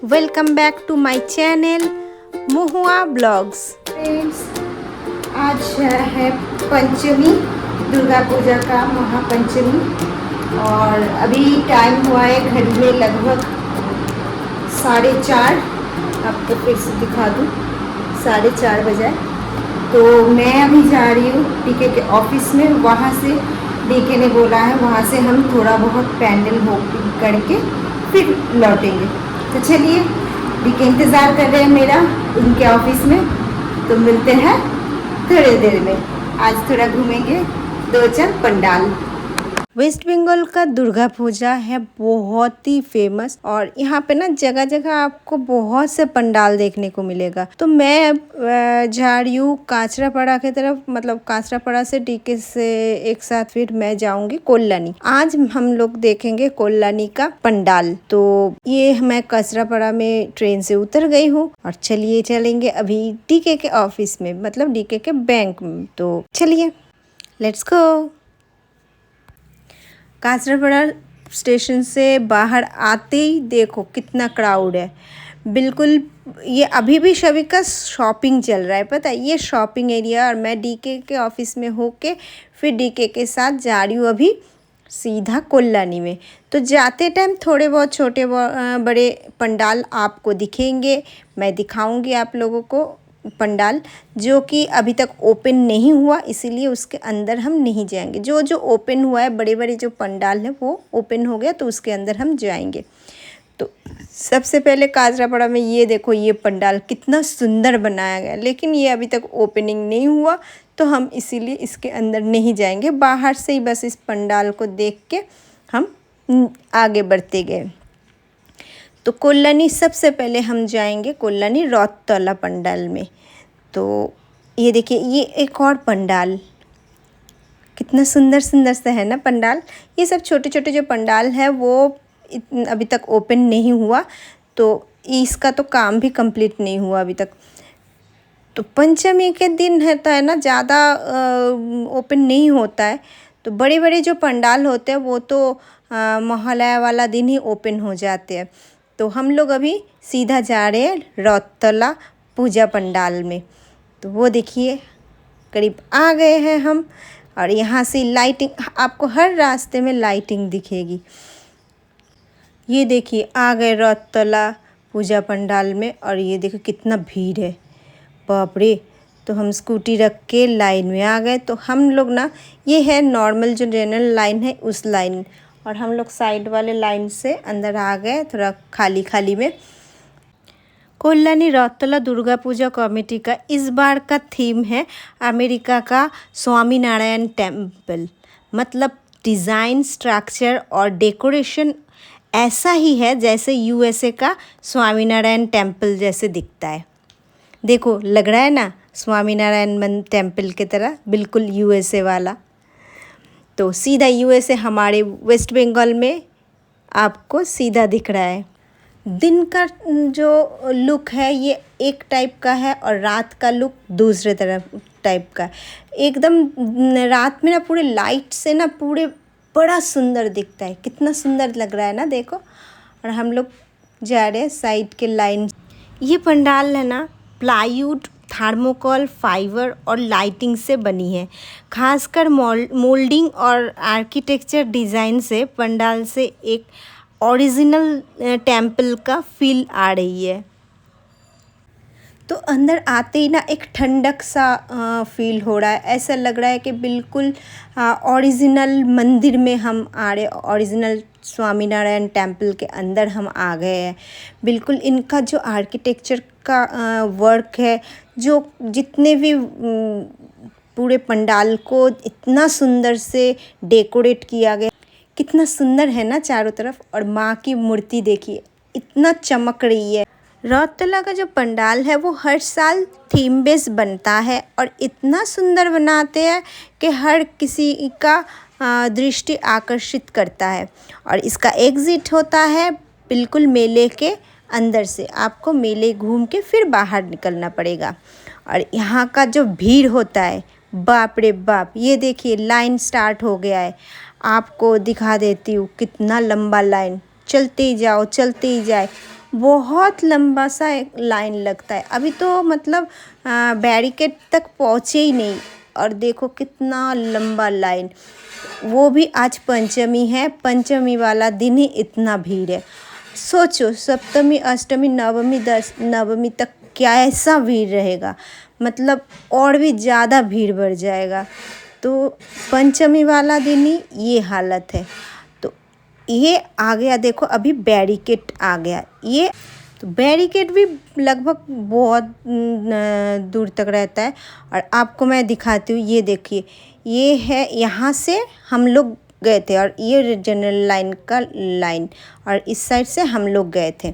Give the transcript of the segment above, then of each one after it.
Welcome back to my channel Mahua blogs. Friends, आज है पंचमी, दुर्गा पूजा का महापंचमी और अभी टाइम हुआ है घड़ी में लगभग 4:30। आपको फिर से दिखा दूँ, 4:30 बजे। तो मैं अभी जा रही हूँ डीके के ऑफिस में। वहाँ से डीके ने बोला है वहाँ से हम थोड़ा बहुत पैंडल हो करके फिर लौटेंगे। तो चलिए, डीके इंतज़ार कर रहे हैं मेरा उनके ऑफिस में, तो मिलते हैं थोड़ी देर में। आज थोड़ा घूमेंगे 2-4 पंडाल। वेस्ट बंगाल का दुर्गा पूजा है बहुत ही फेमस और यहाँ पे ना जगह जगह आपको बहुत से पंडाल देखने को मिलेगा। तो मैं जा रही हूँ काचरापाड़ा की तरफ, मतलब काचरापाड़ा से डीके से एक साथ फिर मैं जाऊंगी कोल्लानी। आज हम लोग देखेंगे कोल्लानी का पंडाल। तो ये मैं काचरापाड़ा में ट्रेन से उतर गई हूँ और चलिए चलेंगे अभी डीके के ऑफिस में, मतलब डीके के बैंक में। तो चलिए, लेट्स गो। काचरापाड़ा स्टेशन से बाहर आते ही देखो कितना क्राउड है। बिल्कुल, ये अभी भी सभी का शॉपिंग चल रहा है, पता है, ये शॉपिंग एरिया। और मैं डीके के ऑफिस में होके फिर डीके के साथ जा रही हूँ अभी सीधा कोल्लानी में। तो जाते टाइम थोड़े बहुत छोटे बड़े पंडाल आपको दिखेंगे, मैं दिखाऊंगी आप लोगों को पंडाल जो कि अभी तक ओपन नहीं हुआ, इसीलिए उसके अंदर हम नहीं जाएंगे। जो जो ओपन हुआ है, बड़े बड़े जो पंडाल है वो ओपन हो गया, तो उसके अंदर हम जाएंगे। तो सबसे पहले काचरापाड़ा में ये देखो, ये पंडाल कितना सुंदर बनाया गया, लेकिन ये अभी तक ओपनिंग नहीं हुआ, तो हम इसीलिए इसके अंदर नहीं जाएंगे। बाहर से ही बस इस पंडाल को देख के हम आगे बढ़ते गए। तो कोल्लानी सबसे पहले हम जाएंगे कोल्लानी रौततला पंडाल में। तो ये देखिए, ये एक और पंडाल, कितना सुंदर सुंदर सा है ना पंडाल। ये सब छोटे छोटे जो पंडाल है वो अभी तक ओपन नहीं हुआ, तो इसका तो काम भी कंप्लीट नहीं हुआ अभी तक। तो पंचमी के दिन है ना, ज़्यादा ओपन नहीं होता है। तो बड़े बड़े जो पंडाल होते हैं वो तो महालया वाला दिन ही ओपन हो जाते हैं। तो हम लोग अभी सीधा जा रहे हैं रौततला पूजा पंडाल में। तो वो देखिए, करीब आ गए हैं हम। और यहाँ से लाइटिंग, आपको हर रास्ते में लाइटिंग दिखेगी। ये देखिए, आ गए रौततला पूजा पंडाल में। और ये देखो कितना भीड़ है, बाप रे। तो हम स्कूटी रख के लाइन में आ गए। तो हम लोग ना, ये है नॉर्मल जो जनरल लाइन है उस लाइन, और हम लोग साइड वाले लाइन से अंदर आ गए, थोड़ा खाली खाली में। कोल्लानी रौततला दुर्गा पूजा कमेटी का इस बार का थीम है अमेरिका का स्वामीनारायण टेम्पल। मतलब डिज़ाइन, स्ट्रक्चर और डेकोरेशन ऐसा ही है जैसे यूएसए का स्वामीनारायण टेम्पल जैसे दिखता है। देखो, लग रहा है ना स्वामीनारायण टेम्पल की तरह, बिल्कुल यूएसए वाला। तो सीधा यूएसए हमारे वेस्ट बंगाल में आपको सीधा दिख रहा है। दिन का जो लुक है ये एक टाइप का है और रात का लुक दूसरे तरफ टाइप का। एकदम रात में ना पूरे लाइट से ना पूरे बड़ा सुंदर दिखता है, कितना सुंदर लग रहा है ना, देखो। और हम लोग जा रहे हैं साइड के लाइन। ये पंडाल है ना, प्लाईवुड, थर्मोकोल, फाइबर और लाइटिंग से बनी है। खासकर मोल्डिंग और आर्किटेक्चर डिज़ाइन से पंडाल से एक ओरिजिनल टेम्पल का फील आ रही है। तो अंदर आते ही ना एक ठंडक सा फील हो रहा है, ऐसा लग रहा है कि बिल्कुल ओरिजिनल मंदिर में हम आ रहे, ओरिजिनल स्वामीनारायण टेम्पल के अंदर हम आ गए हैं। बिल्कुल इनका जो आर्किटेक्चर का वर्क है, जो जितने भी पूरे पंडाल को इतना सुंदर से डेकोरेट किया गया, कितना सुंदर है ना चारों तरफ। और माँ की मूर्ति देखिए, इतना चमक रही है। रौततला का जो पंडाल है वो हर साल थीम बेस बनता है और इतना सुंदर बनाते हैं कि हर किसी का दृष्टि आकर्षित करता है। और इसका एग्ज़िट होता है बिल्कुल मेले के अंदर से, आपको मेले घूम के फिर बाहर निकलना पड़ेगा। और यहाँ का जो भीड़ होता है, बाप रे बाप। ये देखिए, लाइन स्टार्ट हो गया है, आपको दिखा देती हूँ कितना लंबा लाइन, चलते ही जाओ, चलते ही जाए। बहुत लंबा सा एक लाइन लगता है। अभी तो मतलब बैरिकेड तक पहुँचे ही नहीं और देखो कितना लंबा लाइन। वो भी आज पंचमी है, पंचमी वाला दिन ही इतना भीड़ है। सोचो सप्तमी अष्टमी नवमी नवमी तक कैसा भीड़ रहेगा, मतलब और भी ज़्यादा भीड़ बढ़ जाएगा। तो पंचमी वाला दिन ही ये हालत है। तो ये आ गया, देखो अभी बैरिकेड आ गया। ये तो बैरिकेड भी लगभग बहुत दूर तक रहता है। और आपको मैं दिखाती हूँ, ये देखिए, ये है, यहाँ से हम लोग गए थे और ये जनरल लाइन का लाइन, और इस साइड से हम लोग गए थे।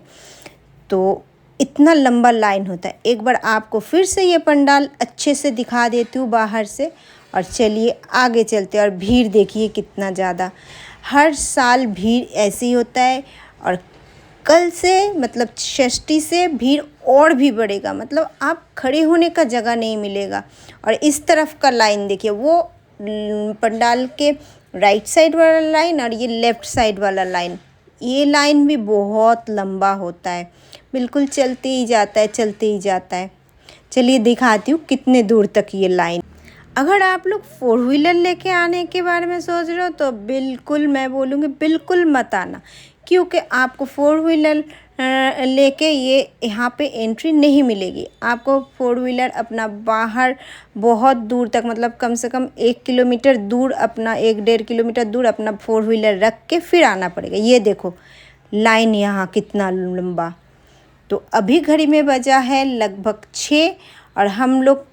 तो इतना लंबा लाइन होता है। एक बार आपको फिर से ये पंडाल अच्छे से दिखा देती हूँ बाहर से, और चलिए आगे चलते हैं। और भीड़ देखिए कितना ज़्यादा, हर साल भीड़ ऐसे ही होता है। और कल से मतलब षष्ठी से भीड़ और भी बढ़ेगा, मतलब आप खड़े होने का जगह नहीं मिलेगा। और इस तरफ का लाइन देखिए, वो पंडाल के राइट साइड वाला लाइन और ये लेफ़्ट साइड वाला लाइन, ये लाइन भी बहुत लंबा होता है, बिल्कुल चलते ही जाता है, चलते ही जाता है। चलिए दिखाती हूँ कितने दूर तक ये लाइन। अगर आप लोग 4 व्हीलर लेके आने के बारे में सोच रहे हो तो बिल्कुल, मैं बोलूँगी बिल्कुल मत आना, क्योंकि आपको 4 व्हीलर लेके ये यहाँ पे एंट्री नहीं मिलेगी। आपको 4 व्हीलर अपना बाहर बहुत दूर तक, मतलब कम से कम 1 किलोमीटर दूर, अपना 1-1.5 किलोमीटर दूर अपना 4 व्हीलर रख के फिर आना पड़ेगा। ये देखो लाइन यहाँ कितना लंबा। तो अभी घड़ी में बजा है लगभग 6 और हम लोग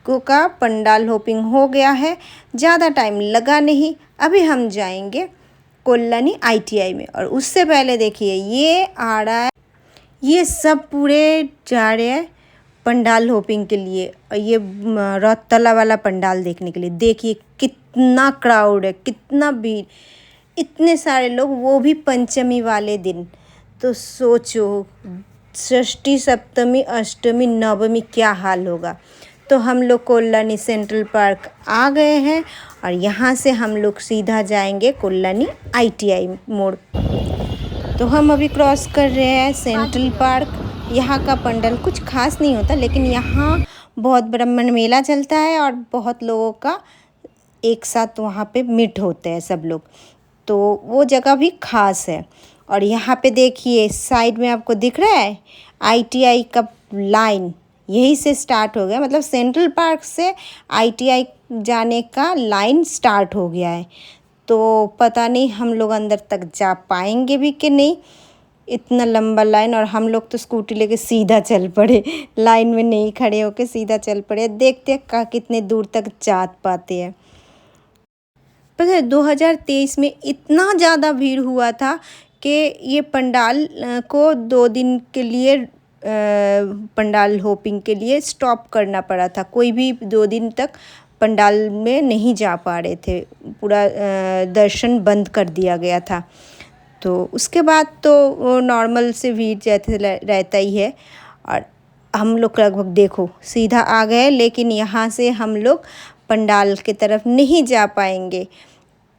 का पंडाल होपिंग हो गया है, ज़्यादा टाइम लगा नहीं। अभी हम जाएंगे कोल्लानी ITI में, और उससे पहले देखिए ये आ रहा है, ये सब पूरे जा रहे हैं पंडाल होपिंग के लिए, और ये रौतला वाला पंडाल देखने के लिए। देखिए कितना क्राउड है, कितना भीड़, इतने सारे लोग, वो भी पंचमी वाले दिन। तो सोचो षष्ठी सप्तमी अष्टमी नवमी क्या हाल होगा। तो हम लोग कोल्लानी सेंट्रल पार्क आ गए हैं, और यहाँ से हम लोग सीधा जाएंगे कोल्लानी ITI मोड़। तो हम अभी क्रॉस कर रहे हैं सेंट्रल पार्क। यहाँ का पंडाल कुछ खास नहीं होता, लेकिन यहाँ बहुत बड़ा मेला चलता है और बहुत लोगों का एक साथ वहाँ पे मीट होते हैं सब लोग, तो वो जगह भी खास है। और यहाँ पे देखिए साइड में आपको दिख रहा है ITI का लाइन, यहीं से स्टार्ट हो गया, मतलब सेंट्रल पार्क से ITI जाने का लाइन स्टार्ट हो गया है। तो पता नहीं हम लोग अंदर तक जा पाएंगे भी कि नहीं, इतना लंबा लाइन। और हम लोग तो स्कूटी लेके सीधा चल पड़े, लाइन में नहीं खड़े होके सीधा चल पड़े। देखते हैं कितने दूर तक जा पाते हैं। पता है 2023 में इतना ज़्यादा भीड़ हुआ था कि ये पंडाल को 2 दिन के लिए पंडाल होपिंग के लिए स्टॉप करना पड़ा था। कोई भी 2 दिन तक पंडाल में नहीं जा पा रहे थे, पूरा दर्शन बंद कर दिया गया था। तो उसके बाद तो नॉर्मल से भीड़ जैसे रहता ही है। और हम लोग लगभग देखो सीधा आ गए, लेकिन यहाँ से हम लोग पंडाल के तरफ नहीं जा पाएंगे।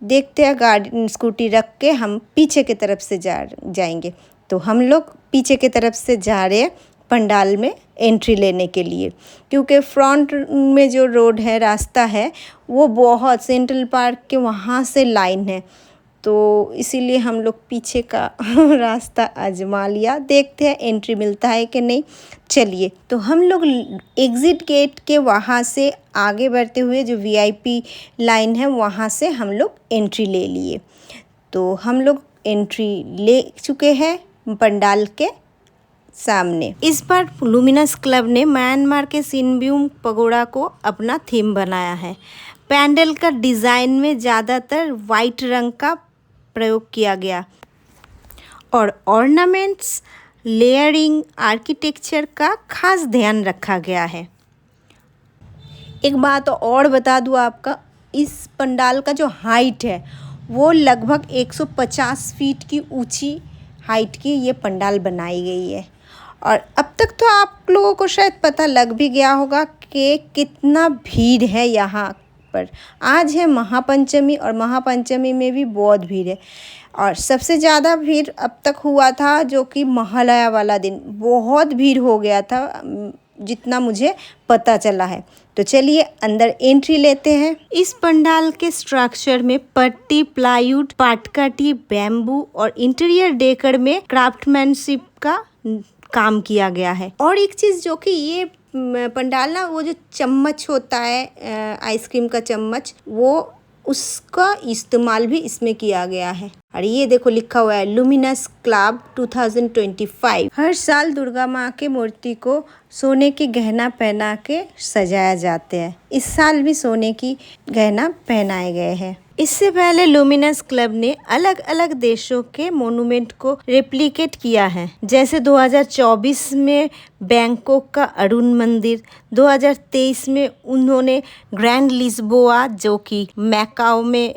देखते हैं, गाड़ी स्कूटी रख के हम पीछे की तरफ से जाएंगे। तो हम लोग पीछे की तरफ से जा रहे हैं पंडाल में एंट्री लेने के लिए, क्योंकि फ्रंट में जो रोड है, रास्ता है, वो बहुत सेंट्रल पार्क के वहाँ से लाइन है, तो इसीलिए हम लोग पीछे का रास्ता आजमा लिया। देखते हैं एंट्री मिलता है कि नहीं। चलिए, तो हम लोग एग्ज़िट गेट के वहाँ से आगे बढ़ते हुए जो VIP लाइन है वहाँ से हम लोग एंट्री ले लिए। तो हम लोग एंट्री ले चुके हैं पंडाल के सामने। इस बार लुमिनस क्लब ने म्यांमार के सिनब्यूम पगोड़ा को अपना थीम बनाया है। पैंडल का डिज़ाइन में ज़्यादातर वाइट रंग का प्रयोग किया गया और ऑर्नामेंट्स, लेयरिंग, आर्किटेक्चर का खास ध्यान रखा गया है। एक बात और बता दूँ आपका, इस पंडाल का जो हाइट है वो लगभग 150 फीट की ऊंची हाइट की ये पंडाल बनाई गई है। और अब तक तो आप लोगों को शायद पता लग भी गया होगा कि कितना भीड़ है यहाँ पर। आज है महापंचमी और महापंचमी में भी बहुत भीड़ है। और सबसे ज़्यादा भीड़ अब तक हुआ था जो कि महालया वाला दिन, बहुत भीड़ हो गया था जितना मुझे पता चला है। तो चलिए अंदर एंट्री लेते हैं। इस पंडाल के स्ट्रक्चर में पट्टी, प्लाईवुड, पाटकाटी, बैम्बू और इंटीरियर डेकर में क्राफ्टमैनशिप का काम किया गया है। और एक चीज़ जो कि ये पंडाल ना, वो जो चम्मच होता है आइसक्रीम का चम्मच, वो उसका इस्तेमाल भी इसमें किया गया है। और ये देखो लिखा हुआ है लुमिनस क्लब 2025। हर साल दुर्गा माँ के मूर्ति को सोने के गहना पहना के सजाया जाते हैं। इस साल भी सोने की गहना पहनाए गए हैं। इससे पहले लुमिनस क्लब ने अलग अलग देशों के मोनूमेंट को रेप्लिकेट किया है, जैसे 2024 में बैंकॉक का अरुण मंदिर, 2023 में उन्होंने ग्रैंड लिस्बोआ जो कि मैकाओ में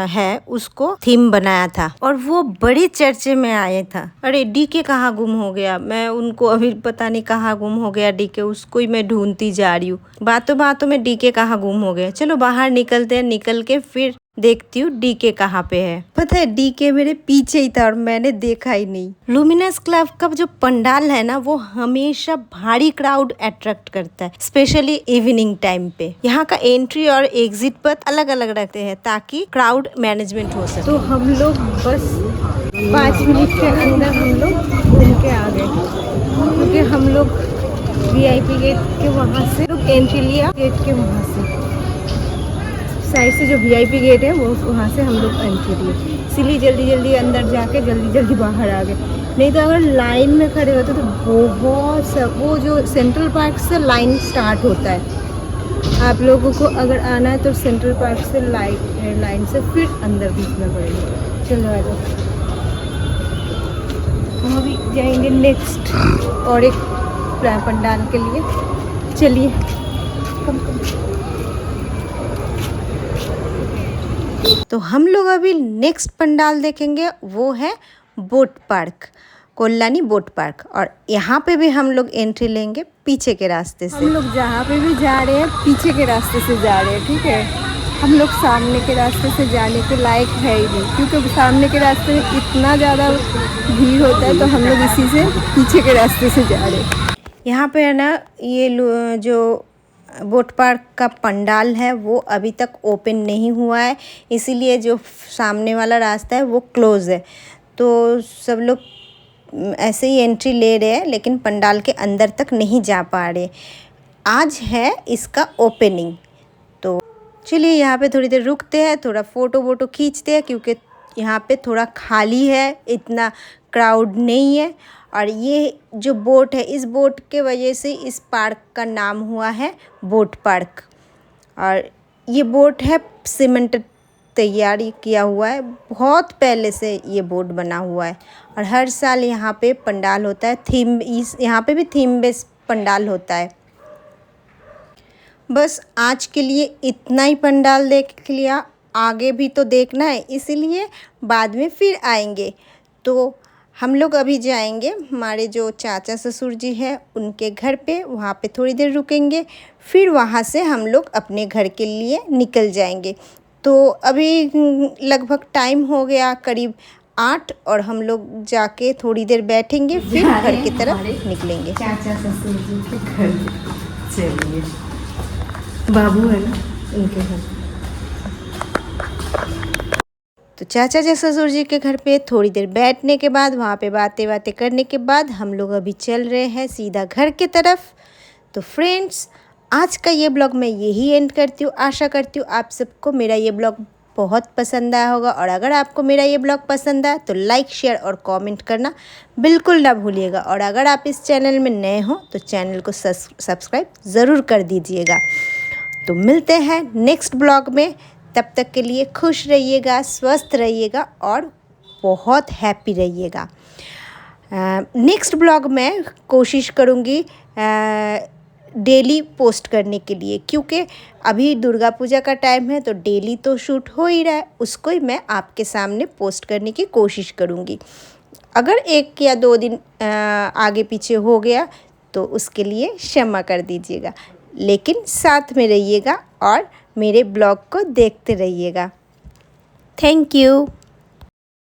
है उसको थीम बनाया था और वो बड़े चर्चे में आया था। अरे डीके कहाँ गुम हो गया, मैं उनको अभी पता नहीं कहाँ गुम हो गया डीके, उसको ही मैं ढूंढती जा रही हूँ। बातों बातों में डीके कहाँ गुम हो गया। चलो बाहर निकलते हैं, निकल के फिर देखती हूँ डीके कहाँ पे है। पता है डीके मेरे पीछे ही था और मैंने देखा ही नहीं। लुमिनस क्लब का जो पंडाल है ना, वो हमेशा भारी क्राउड अट्रैक्ट करता है, स्पेशली इवनिंग टाइम पे। यहाँ का एंट्री और एग्जिट पथ अलग अलग रखते हैं ताकि क्राउड मैनेजमेंट हो सके। तो हम लोग बस 5 मिनट के अंदर हम लोग घूम के आ गए, क्योंकि हम लोग VIP गेट के वहाँ से एंट्री लिया, गेट के वहाँ से साइड से जो VIP गेट है वो वहाँ से हम लोग एंट्री लिए, इसीलिए जल्दी जल्दी अंदर जाके जल्दी जल्दी बाहर आ गए। नहीं तो अगर लाइन में खड़े होते तो बहुत सब, वो जो सेंट्रल पार्क से लाइन स्टार्ट होता है। आप लोगों को अगर आना है तो सेंट्रल पार्क से लाइन से फिर अंदर घुसना पड़ेगा। चलो आ जाओ, हम अभी जाएंगे नेक्स्ट और एक पंडाल के लिए। चलिए तो हम लोग अभी नेक्स्ट पंडाल देखेंगे, वो है बोट पार्क, कोल्लानी बोट पार्क। और यहाँ पे भी हम लोग एंट्री लेंगे पीछे के रास्ते से। हम लोग जहाँ पे भी जा रहे हैं पीछे के रास्ते से जा रहे हैं, ठीक है। हम लोग सामने के रास्ते से जाने के लायक है ही नहीं, क्योंकि सामने के रास्ते में इतना ज़्यादा भीड़ होता है, तो हम लोग इसी से पीछे के रास्ते से जा रहे हैं। यहाँ पे है ना, ये जो बोट पार्क का पंडाल है वो अभी तक ओपन नहीं हुआ है, इसीलिए जो सामने वाला रास्ता है वो क्लोज़ है। तो सब लोग ऐसे ही एंट्री ले रहे हैं, लेकिन पंडाल के अंदर तक नहीं जा पा रहे। आज है इसका ओपनिंग, तो चलिए यहाँ पे थोड़ी देर रुकते हैं, थोड़ा फ़ोटो वोटो खींचते हैं, क्योंकि यहाँ पे थोड़ा खाली है, इतना क्राउड नहीं है। और ये जो बोट है, इस बोट के वजह से इस पार्क का नाम हुआ है बोट पार्क। और ये बोट है सीमेंट तैयारी किया हुआ है, बहुत पहले से ये बोट बना हुआ है। और हर साल यहाँ पे पंडाल होता है, यहाँ पे भी थीम बेस्ड पंडाल होता है। बस आज के लिए इतना ही पंडाल देख लिया, आगे भी तो देखना है, इसीलिए बाद में फिर आएंगे। तो हम लोग अभी जाएंगे हमारे जो चाचा ससुर जी हैं उनके घर पे, वहाँ पे थोड़ी देर रुकेंगे, फिर वहाँ से हम लोग अपने घर के लिए निकल जाएंगे। तो अभी लगभग टाइम हो गया करीब 8, और हम लोग जाके थोड़ी देर बैठेंगे, फिर घर की तरफ निकलेंगे। चाचा ससुर जी के घर चलिए, बाबू है ना उनके घर। तो चाचा जी ससुर जी के घर पे थोड़ी देर बैठने के बाद, वहाँ पे बातें करने के बाद हम लोग अभी चल रहे हैं सीधा घर की तरफ। तो फ्रेंड्स, आज का ये ब्लॉग मैं यही एंड करती हूँ। आशा करती हूँ आप सबको मेरा ये ब्लॉग बहुत पसंद आया होगा, और अगर आपको मेरा ये ब्लॉग पसंद आया तो लाइक, शेयर और कमेंट करना बिल्कुल ना भूलिएगा। और अगर आप इस चैनल में नए हो तो चैनल को सब्सक्राइब ज़रूर कर दीजिएगा। तो मिलते हैं नेक्स्ट ब्लॉग में, तब तक के लिए खुश रहिएगा, स्वस्थ रहिएगा और बहुत हैप्पी रहिएगा। नेक्स्ट ब्लॉग में कोशिश करूँगी डेली पोस्ट करने के लिए, क्योंकि अभी दुर्गा पूजा का टाइम है, तो डेली तो शूट हो ही रहा है, उसको ही मैं आपके सामने पोस्ट करने की कोशिश करूँगी। अगर 1 या 2 दिन आगे पीछे हो गया तो उसके लिए क्षमा कर दीजिएगा, लेकिन साथ में रहिएगा और मेरे ब्लॉग को देखते रहिएगा। Thank you.